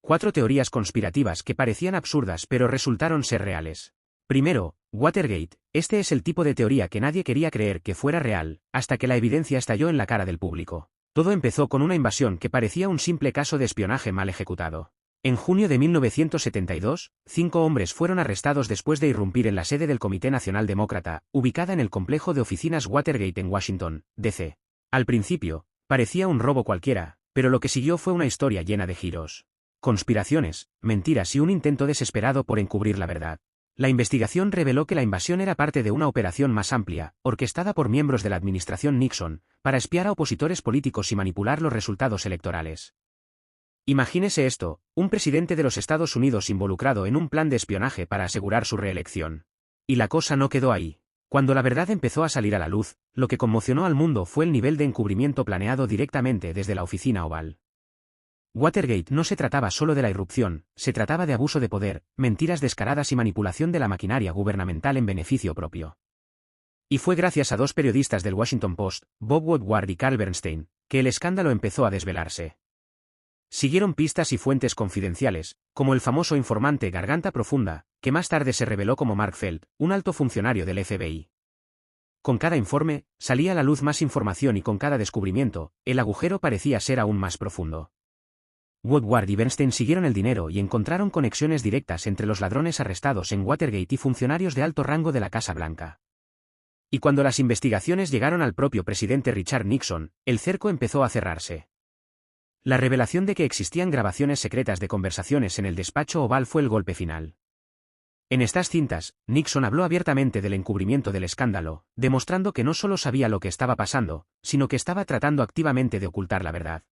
4 teorías conspirativas que parecían absurdas pero resultaron ser reales. Primero, Watergate. Este es el tipo de teoría que nadie quería creer que fuera real, hasta que la evidencia estalló en la cara del público. Todo empezó con una invasión que parecía un simple caso de espionaje mal ejecutado. En junio de 1972, 5 hombres fueron arrestados después de irrumpir en la sede del Comité Nacional Demócrata, ubicada en el complejo de oficinas Watergate en Washington, D.C. Al principio, parecía un robo cualquiera, pero lo que siguió fue una historia llena de giros. Conspiraciones, mentiras y un intento desesperado por encubrir la verdad. La investigación reveló que la invasión era parte de una operación más amplia, orquestada por miembros de la administración Nixon, para espiar a opositores políticos y manipular los resultados electorales. Imagínese esto, un presidente de los Estados Unidos involucrado en un plan de espionaje para asegurar su reelección. Y la cosa no quedó ahí. Cuando la verdad empezó a salir a la luz, lo que conmocionó al mundo fue el nivel de encubrimiento planeado directamente desde la oficina oval. Watergate no se trataba solo de la irrupción, se trataba de abuso de poder, mentiras descaradas y manipulación de la maquinaria gubernamental en beneficio propio. Y fue gracias a 2 periodistas del Washington Post, Bob Woodward y Carl Bernstein, que el escándalo empezó a desvelarse. Siguieron pistas y fuentes confidenciales, como el famoso informante Garganta Profunda, que más tarde se reveló como Mark Felt, un alto funcionario del FBI. Con cada informe, salía a la luz más información y con cada descubrimiento, el agujero parecía ser aún más profundo. Woodward y Bernstein siguieron el dinero y encontraron conexiones directas entre los ladrones arrestados en Watergate y funcionarios de alto rango de la Casa Blanca. Y cuando las investigaciones llegaron al propio presidente Richard Nixon, el cerco empezó a cerrarse. La revelación de que existían grabaciones secretas de conversaciones en el despacho oval fue el golpe final. En estas cintas, Nixon habló abiertamente del encubrimiento del escándalo, demostrando que no solo sabía lo que estaba pasando, sino que estaba tratando activamente de ocultar la verdad.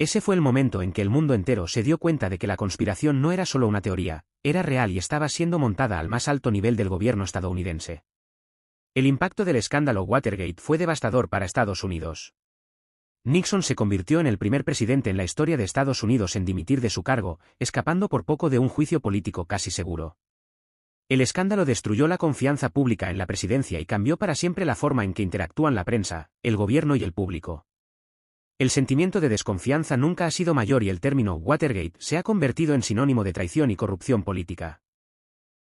Ese fue el momento en que el mundo entero se dio cuenta de que la conspiración no era solo una teoría, era real y estaba siendo montada al más alto nivel del gobierno estadounidense. El impacto del escándalo Watergate fue devastador para Estados Unidos. Nixon se convirtió en el primer presidente en la historia de Estados Unidos en dimitir de su cargo, escapando por poco de un juicio político casi seguro. El escándalo destruyó la confianza pública en la presidencia y cambió para siempre la forma en que interactúan la prensa, el gobierno y el público. El sentimiento de desconfianza nunca ha sido mayor y el término Watergate se ha convertido en sinónimo de traición y corrupción política.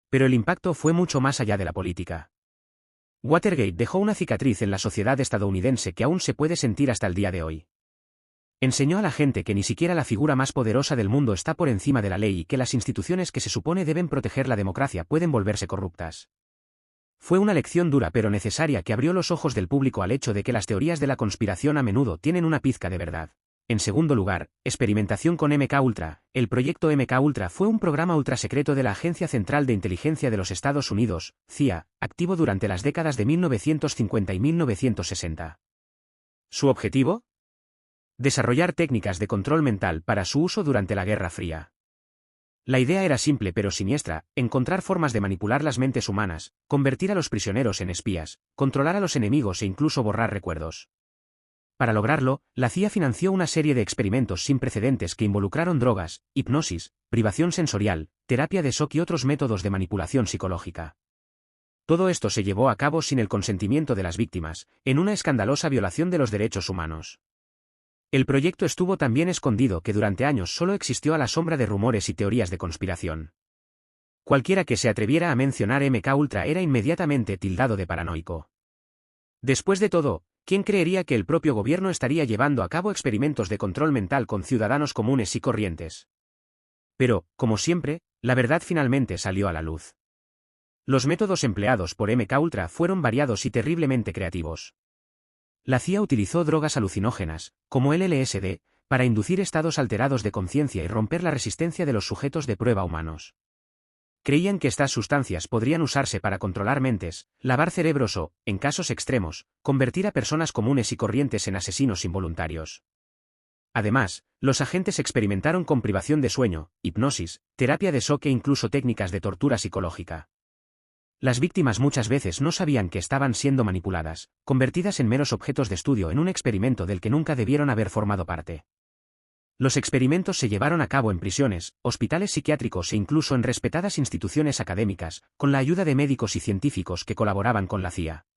Pero el impacto fue mucho más allá de la política. Watergate dejó una cicatriz en la sociedad estadounidense que aún se puede sentir hasta el día de hoy. Enseñó a la gente que ni siquiera la figura más poderosa del mundo está por encima de la ley y que las instituciones que se supone deben proteger la democracia pueden volverse corruptas. Fue una lección dura pero necesaria que abrió los ojos del público al hecho de que las teorías de la conspiración a menudo tienen una pizca de verdad. En segundo lugar, experimentación con MKUltra. El proyecto MKUltra fue un programa ultrasecreto de la Agencia Central de Inteligencia de los Estados Unidos, CIA, activo durante las décadas de 1950 y 1960. ¿Su objetivo? Desarrollar técnicas de control mental para su uso durante la Guerra Fría. La idea era simple pero siniestra: encontrar formas de manipular las mentes humanas, convertir a los prisioneros en espías, controlar a los enemigos e incluso borrar recuerdos. Para lograrlo, la CIA financió una serie de experimentos sin precedentes que involucraron drogas, hipnosis, privación sensorial, terapia de shock y otros métodos de manipulación psicológica. Todo esto se llevó a cabo sin el consentimiento de las víctimas, en una escandalosa violación de los derechos humanos. El proyecto estuvo tan bien escondido que durante años solo existió a la sombra de rumores y teorías de conspiración. Cualquiera que se atreviera a mencionar MKUltra era inmediatamente tildado de paranoico. Después de todo, ¿quién creería que el propio gobierno estaría llevando a cabo experimentos de control mental con ciudadanos comunes y corrientes? Pero, como siempre, la verdad finalmente salió a la luz. Los métodos empleados por MKUltra fueron variados y terriblemente creativos. La CIA utilizó drogas alucinógenas, como el LSD, para inducir estados alterados de conciencia y romper la resistencia de los sujetos de prueba humanos. Creían que estas sustancias podrían usarse para controlar mentes, lavar cerebros o, en casos extremos, convertir a personas comunes y corrientes en asesinos involuntarios. Además, los agentes experimentaron con privación de sueño, hipnosis, terapia de shock e incluso técnicas de tortura psicológica. Las víctimas muchas veces no sabían que estaban siendo manipuladas, convertidas en meros objetos de estudio en un experimento del que nunca debieron haber formado parte. Los experimentos se llevaron a cabo en prisiones, hospitales psiquiátricos e incluso en respetadas instituciones académicas, con la ayuda de médicos y científicos que colaboraban con la CIA.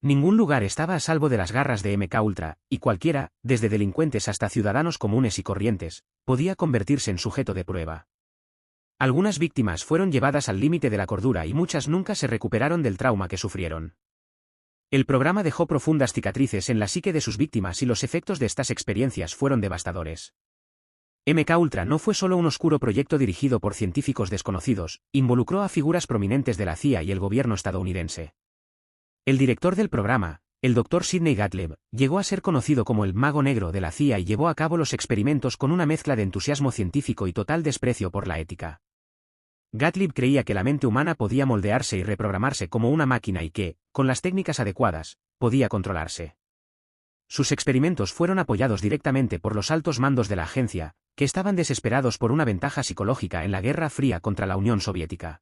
Ningún lugar estaba a salvo de las garras de MKUltra, y cualquiera, desde delincuentes hasta ciudadanos comunes y corrientes, podía convertirse en sujeto de prueba. Algunas víctimas fueron llevadas al límite de la cordura y muchas nunca se recuperaron del trauma que sufrieron. El programa dejó profundas cicatrices en la psique de sus víctimas y los efectos de estas experiencias fueron devastadores. MKUltra no fue solo un oscuro proyecto dirigido por científicos desconocidos, involucró a figuras prominentes de la CIA y el gobierno estadounidense. El director del programa, el Dr. Sidney Gottlieb, llegó a ser conocido como el mago negro de la CIA y llevó a cabo los experimentos con una mezcla de entusiasmo científico y total desprecio por la ética. Gottlieb creía que la mente humana podía moldearse y reprogramarse como una máquina y que, con las técnicas adecuadas, podía controlarse. Sus experimentos fueron apoyados directamente por los altos mandos de la agencia, que estaban desesperados por una ventaja psicológica en la Guerra Fría contra la Unión Soviética.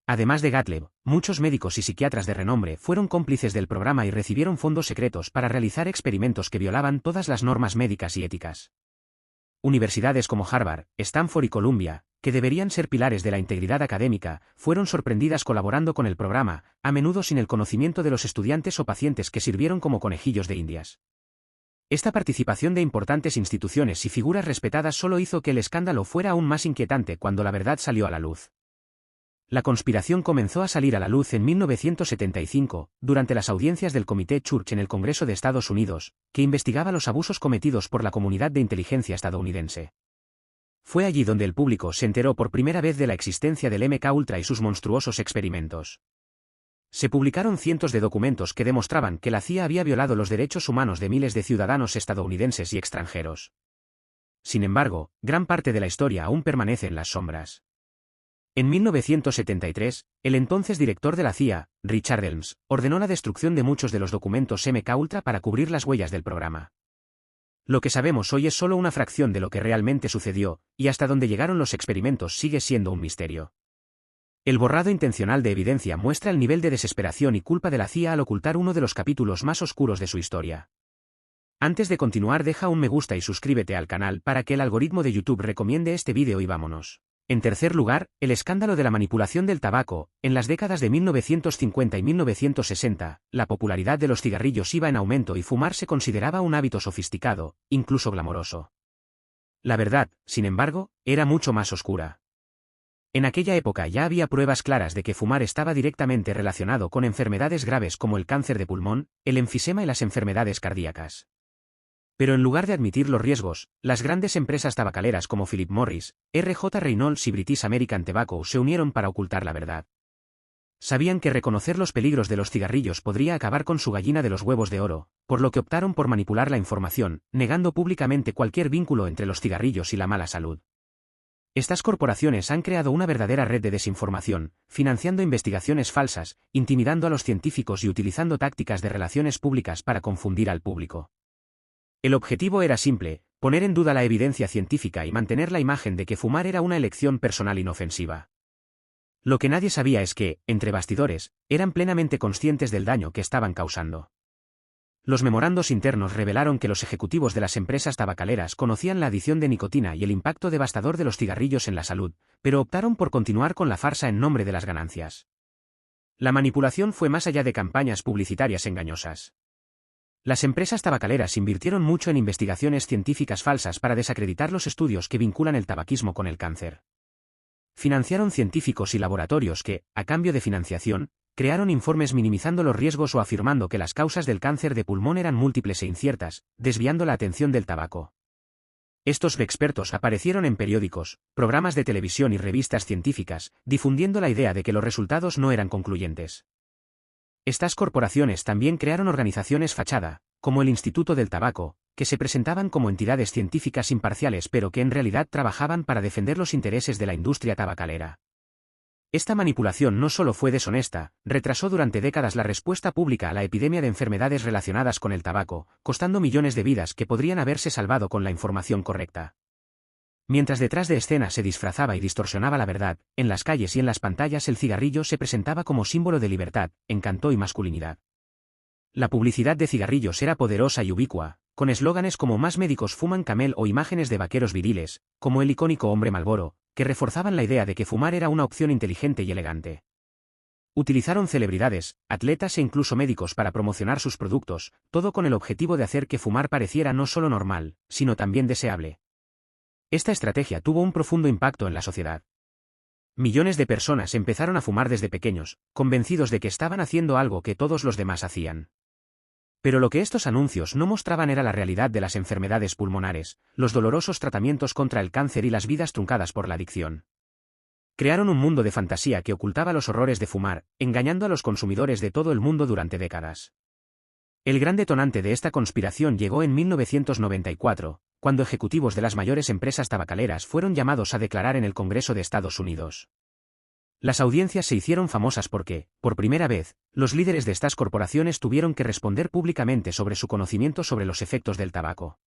Además de Gottlieb, muchos médicos y psiquiatras de renombre fueron cómplices del programa y recibieron fondos secretos para realizar experimentos que violaban todas las normas médicas y éticas. Universidades como Harvard, Stanford y Columbia, que deberían ser pilares de la integridad académica, fueron sorprendidas colaborando con el programa, a menudo sin el conocimiento de los estudiantes o pacientes que sirvieron como conejillos de indias. Esta participación de importantes instituciones y figuras respetadas solo hizo que el escándalo fuera aún más inquietante cuando la verdad salió a la luz. La conspiración comenzó a salir a la luz en 1975, durante las audiencias del Comité Church en el Congreso de Estados Unidos, que investigaba los abusos cometidos por la comunidad de inteligencia estadounidense. Fue allí donde el público se enteró por primera vez de la existencia del MKUltra y sus monstruosos experimentos. Se publicaron cientos de documentos que demostraban que la CIA había violado los derechos humanos de miles de ciudadanos estadounidenses y extranjeros. Sin embargo, gran parte de la historia aún permanece en las sombras. En 1973, el entonces director de la CIA, Richard Helms, ordenó la destrucción de muchos de los documentos MKUltra para cubrir las huellas del programa. Lo que sabemos hoy es solo una fracción de lo que realmente sucedió, y hasta dónde llegaron los experimentos sigue siendo un misterio. El borrado intencional de evidencia muestra el nivel de desesperación y culpa de la CIA al ocultar uno de los capítulos más oscuros de su historia. Antes de continuar, deja un me gusta y suscríbete al canal para que el algoritmo de YouTube recomiende este vídeo y vámonos. En tercer lugar, el escándalo de la manipulación del tabaco. En las décadas de 1950 y 1960, la popularidad de los cigarrillos iba en aumento y fumar se consideraba un hábito sofisticado, incluso glamoroso. La verdad, sin embargo, era mucho más oscura. En aquella época ya había pruebas claras de que fumar estaba directamente relacionado con enfermedades graves como el cáncer de pulmón, el enfisema y las enfermedades cardíacas. Pero en lugar de admitir los riesgos, las grandes empresas tabacaleras como Philip Morris, R.J. Reynolds y British American Tobacco se unieron para ocultar la verdad. Sabían que reconocer los peligros de los cigarrillos podría acabar con su gallina de los huevos de oro, por lo que optaron por manipular la información, negando públicamente cualquier vínculo entre los cigarrillos y la mala salud. Estas corporaciones han creado una verdadera red de desinformación, financiando investigaciones falsas, intimidando a los científicos y utilizando tácticas de relaciones públicas para confundir al público. El objetivo era simple: poner en duda la evidencia científica y mantener la imagen de que fumar era una elección personal inofensiva. Lo que nadie sabía es que, entre bastidores, eran plenamente conscientes del daño que estaban causando. Los memorandos internos revelaron que los ejecutivos de las empresas tabacaleras conocían la adición de nicotina y el impacto devastador de los cigarrillos en la salud, pero optaron por continuar con la farsa en nombre de las ganancias. La manipulación fue más allá de campañas publicitarias engañosas. Las empresas tabacaleras invirtieron mucho en investigaciones científicas falsas para desacreditar los estudios que vinculan el tabaquismo con el cáncer. Financiaron científicos y laboratorios que, a cambio de financiación, crearon informes minimizando los riesgos o afirmando que las causas del cáncer de pulmón eran múltiples e inciertas, desviando la atención del tabaco. Estos expertos aparecieron en periódicos, programas de televisión y revistas científicas, difundiendo la idea de que los resultados no eran concluyentes. Estas corporaciones también crearon organizaciones fachada, como el Instituto del Tabaco, que se presentaban como entidades científicas imparciales pero que en realidad trabajaban para defender los intereses de la industria tabacalera. Esta manipulación no solo fue deshonesta, retrasó durante décadas la respuesta pública a la epidemia de enfermedades relacionadas con el tabaco, costando millones de vidas que podrían haberse salvado con la información correcta. Mientras detrás de escena se disfrazaba y distorsionaba la verdad, en las calles y en las pantallas el cigarrillo se presentaba como símbolo de libertad, encanto y masculinidad. La publicidad de cigarrillos era poderosa y ubicua, con eslóganes como "Más médicos fuman Camel" o imágenes de vaqueros viriles, como el icónico hombre Marlboro, que reforzaban la idea de que fumar era una opción inteligente y elegante. Utilizaron celebridades, atletas e incluso médicos para promocionar sus productos, todo con el objetivo de hacer que fumar pareciera no solo normal, sino también deseable. Esta estrategia tuvo un profundo impacto en la sociedad. Millones de personas empezaron a fumar desde pequeños, convencidos de que estaban haciendo algo que todos los demás hacían. Pero lo que estos anuncios no mostraban era la realidad de las enfermedades pulmonares, los dolorosos tratamientos contra el cáncer y las vidas truncadas por la adicción. Crearon un mundo de fantasía que ocultaba los horrores de fumar, engañando a los consumidores de todo el mundo durante décadas. El gran detonante de esta conspiración llegó en 1994, cuando ejecutivos de las mayores empresas tabacaleras fueron llamados a declarar en el Congreso de Estados Unidos. Las audiencias se hicieron famosas porque, por primera vez, los líderes de estas corporaciones tuvieron que responder públicamente sobre su conocimiento sobre los efectos del tabaco.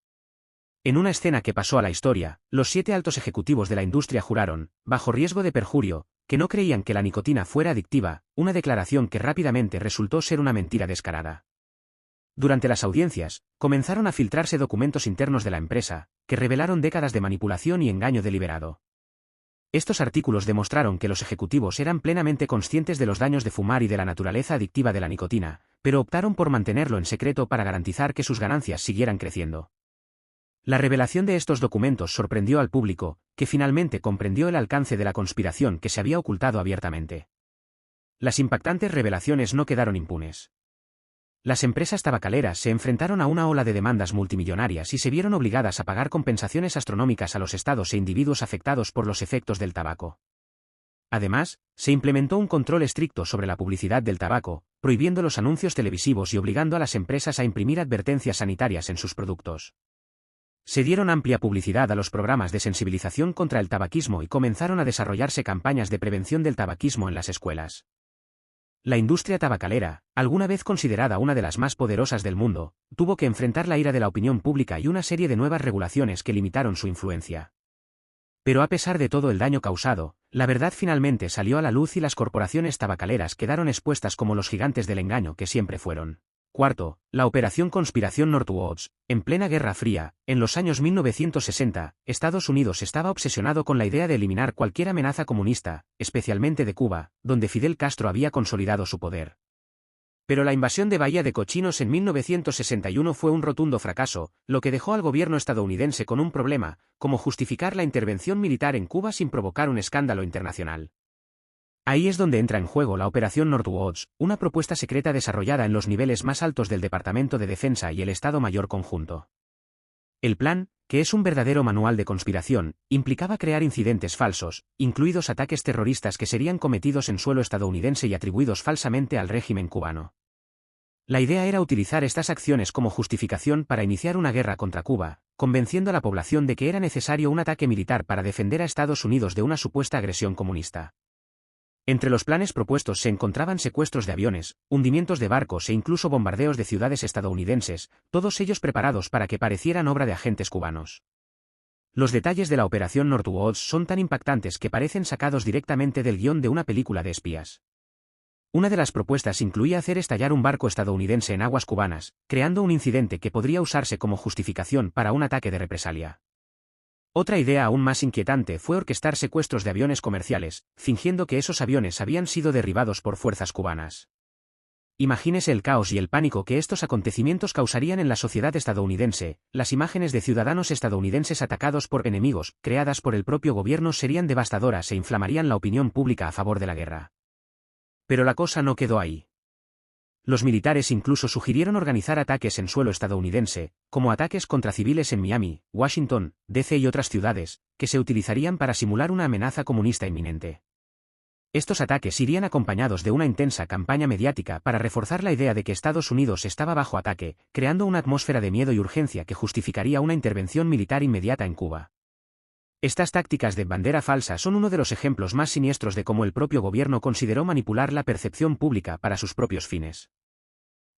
En una escena que pasó a la historia, los 7 altos ejecutivos de la industria juraron, bajo riesgo de perjurio, que no creían que la nicotina fuera adictiva, una declaración que rápidamente resultó ser una mentira descarada. Durante las audiencias, comenzaron a filtrarse documentos internos de la empresa, que revelaron décadas de manipulación y engaño deliberado. Estos artículos demostraron que los ejecutivos eran plenamente conscientes de los daños de fumar y de la naturaleza adictiva de la nicotina, pero optaron por mantenerlo en secreto para garantizar que sus ganancias siguieran creciendo. La revelación de estos documentos sorprendió al público, que finalmente comprendió el alcance de la conspiración que se había ocultado abiertamente. Las impactantes revelaciones no quedaron impunes. Las empresas tabacaleras se enfrentaron a una ola de demandas multimillonarias y se vieron obligadas a pagar compensaciones astronómicas a los estados e individuos afectados por los efectos del tabaco. Además, se implementó un control estricto sobre la publicidad del tabaco, prohibiendo los anuncios televisivos y obligando a las empresas a imprimir advertencias sanitarias en sus productos. Se dieron amplia publicidad a los programas de sensibilización contra el tabaquismo y comenzaron a desarrollarse campañas de prevención del tabaquismo en las escuelas. La industria tabacalera, alguna vez considerada una de las más poderosas del mundo, tuvo que enfrentar la ira de la opinión pública y una serie de nuevas regulaciones que limitaron su influencia. Pero a pesar de todo el daño causado, la verdad finalmente salió a la luz y las corporaciones tabacaleras quedaron expuestas como los gigantes del engaño que siempre fueron. Cuarto, la Operación Conspiración Northwoods. En plena Guerra Fría, en los años 1960, Estados Unidos estaba obsesionado con la idea de eliminar cualquier amenaza comunista, especialmente de Cuba, donde Fidel Castro había consolidado su poder. Pero la invasión de Bahía de Cochinos en 1961 fue un rotundo fracaso, lo que dejó al gobierno estadounidense con un problema, como justificar la intervención militar en Cuba sin provocar un escándalo internacional. Ahí es donde entra en juego la Operación Northwoods, una propuesta secreta desarrollada en los niveles más altos del Departamento de Defensa y el Estado Mayor Conjunto. El plan, que es un verdadero manual de conspiración, implicaba crear incidentes falsos, incluidos ataques terroristas que serían cometidos en suelo estadounidense y atribuidos falsamente al régimen cubano. La idea era utilizar estas acciones como justificación para iniciar una guerra contra Cuba, convenciendo a la población de que era necesario un ataque militar para defender a Estados Unidos de una supuesta agresión comunista. Entre los planes propuestos se encontraban secuestros de aviones, hundimientos de barcos e incluso bombardeos de ciudades estadounidenses, todos ellos preparados para que parecieran obra de agentes cubanos. Los detalles de la Operación Northwoods son tan impactantes que parecen sacados directamente del guión de una película de espías. Una de las propuestas incluía hacer estallar un barco estadounidense en aguas cubanas, creando un incidente que podría usarse como justificación para un ataque de represalia. Otra idea aún más inquietante fue orquestar secuestros de aviones comerciales, fingiendo que esos aviones habían sido derribados por fuerzas cubanas. Imagínese el caos y el pánico que estos acontecimientos causarían en la sociedad estadounidense. Las imágenes de ciudadanos estadounidenses atacados por enemigos, creadas por el propio gobierno, serían devastadoras e inflamarían la opinión pública a favor de la guerra. Pero la cosa no quedó ahí. Los militares incluso sugirieron organizar ataques en suelo estadounidense, como ataques contra civiles en Miami, Washington, D.C. y otras ciudades, que se utilizarían para simular una amenaza comunista inminente. Estos ataques irían acompañados de una intensa campaña mediática para reforzar la idea de que Estados Unidos estaba bajo ataque, creando una atmósfera de miedo y urgencia que justificaría una intervención militar inmediata en Cuba. Estas tácticas de bandera falsa son uno de los ejemplos más siniestros de cómo el propio gobierno consideró manipular la percepción pública para sus propios fines.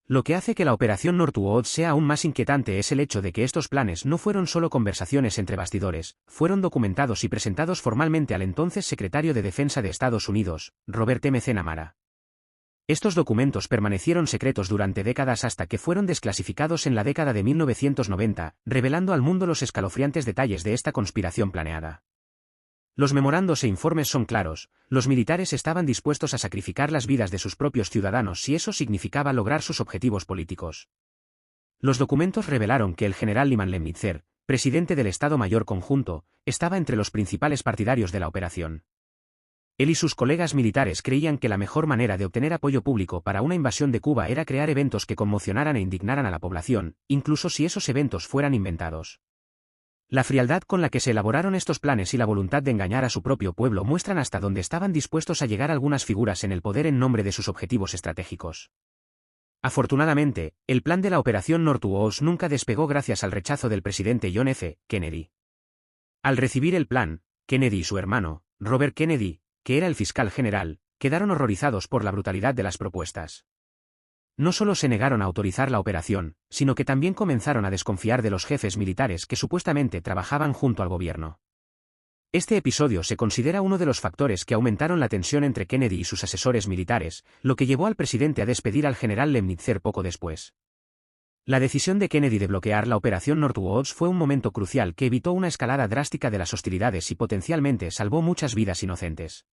Lo que hace que la Operación Northwoods sea aún más inquietante es el hecho de que estos planes no fueron solo conversaciones entre bastidores, fueron documentados y presentados formalmente al entonces secretario de Defensa de Estados Unidos, Robert M. McNamara. Estos documentos permanecieron secretos durante décadas hasta que fueron desclasificados en la década de 1990, revelando al mundo los escalofriantes detalles de esta conspiración planeada. Los memorandos e informes son claros, los militares estaban dispuestos a sacrificar las vidas de sus propios ciudadanos si eso significaba lograr sus objetivos políticos. Los documentos revelaron que el general Liman Lemnitzer, presidente del Estado Mayor Conjunto, estaba entre los principales partidarios de la operación. Él y sus colegas militares creían que la mejor manera de obtener apoyo público para una invasión de Cuba era crear eventos que conmocionaran e indignaran a la población, incluso si esos eventos fueran inventados. La frialdad con la que se elaboraron estos planes y la voluntad de engañar a su propio pueblo muestran hasta dónde estaban dispuestos a llegar algunas figuras en el poder en nombre de sus objetivos estratégicos. Afortunadamente, el plan de la Operación Northwoods nunca despegó gracias al rechazo del presidente John F. Kennedy. Al recibir el plan, Kennedy y su hermano, Robert Kennedy, que era el fiscal general, quedaron horrorizados por la brutalidad de las propuestas. No solo se negaron a autorizar la operación, sino que también comenzaron a desconfiar de los jefes militares que supuestamente trabajaban junto al gobierno. Este episodio se considera uno de los factores que aumentaron la tensión entre Kennedy y sus asesores militares, lo que llevó al presidente a despedir al general Lemnitzer poco después. La decisión de Kennedy de bloquear la operación Northwoods fue un momento crucial que evitó una escalada drástica de las hostilidades y potencialmente salvó muchas vidas inocentes.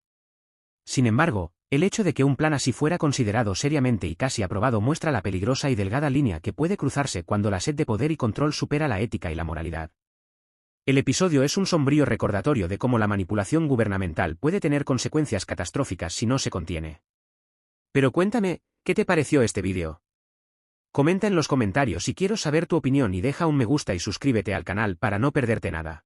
Sin embargo, el hecho de que un plan así fuera considerado seriamente y casi aprobado muestra la peligrosa y delgada línea que puede cruzarse cuando la sed de poder y control supera la ética y la moralidad. El episodio es un sombrío recordatorio de cómo la manipulación gubernamental puede tener consecuencias catastróficas si no se contiene. Pero cuéntame, ¿qué te pareció este vídeo? Comenta en los comentarios si quiero saber tu opinión y deja un me gusta y suscríbete al canal para no perderte nada.